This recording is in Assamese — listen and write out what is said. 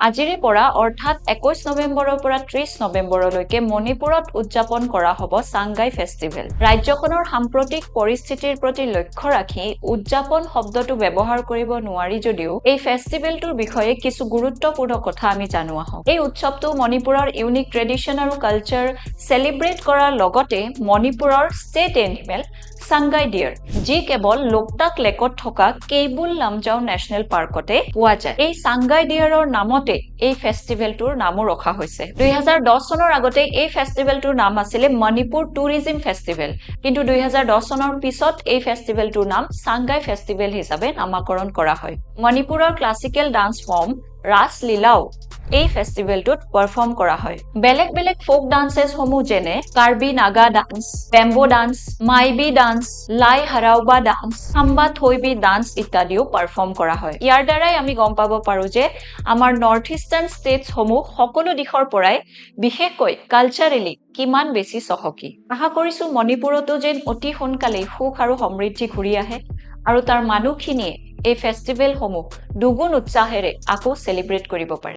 আজিৰে পৰা অৰ্থাৎ 21 নৱেম্বৰৰ পৰা 30 নৱেম্বৰলৈকে মণিপুৰত উদযাপন কৰা হ'ব সাংগাই ফেষ্টিভেল। ৰাজ্যখনৰ সাম্প্ৰতিক পৰিস্থিতিৰ প্ৰতি লক্ষ্য ৰাখি উদযাপন শব্দটো ব্যৱহাৰ কৰিব নোৱাৰি যদিও এই ফেষ্টিভেলটোৰ বিষয়ে কিছু গুৰুত্বপূৰ্ণ কথা আমি জানো আহক। এই উৎসৱটো মণিপুৰৰ ইউনিক ট্ৰেডিশ্যন আৰু কালচাৰ চেলিব্ৰেট কৰাৰ লগতে মণিপুৰৰ ষ্টেট এনিমেল সাংগাই ডিয়াৰ, যি কেৱল লোকটাক লেকত থকা কেইবুল লামজাও নেশ্যনেল পাৰ্কতে পোৱা যায়। এই সাংগাই ডিয়াৰৰ নামতে এই ফেষ্টিভেলটোৰ নামো ৰখা হৈছে। 2010 চনৰ আগতে এই ফেষ্টিভেলটোৰ নাম আছিল মণিপুৰ টুৰিজিম ফেষ্টিভেল, কিন্তু 2010 চনৰ পিছত এই ফেষ্টিভেলটোৰ নাম সাংগাই ফেষ্টিভেল হিচাপে নামাকৰণ কৰা হয়। মণিপুৰৰ ক্লাছিকেল ডান্স ফৰ্ম ৰাস লীলাও এই ফেষ্টিভেলটোত পাৰফৰ্ম কৰা হয়। বেলেগ বেলেগ ফোক ডান্সেছ সমূহ যেনে Karbi Naga dance, bamboo dance, Maibi dance, Lai Haraoba dance, সাম্বা থৈবি ডান্স ইত্যাদিও পাৰফৰ্ম কৰা হয়। ইয়াৰ দ্বাৰাই আমি গম পাব পাৰো যে আমাৰ নৰ্থ ইষ্টাৰ্ণ ষ্টেটছ সমূহ সকলো দিশৰ পৰাই বিশেষকৈ কালচাৰেলি কিমান বেছি চহকী। আশা কৰিছো মণিপুৰতো যেন অতি সোনকালেই সুখ আৰু সমৃদ্ধি ঘূৰি আহে আৰু তাৰ মানুহখিনিয়ে এই ফেষ্টিভেলসমূহ দুগুণ উৎসাহেৰে আকৌ চেলিব্ৰেট কৰিব পাৰে।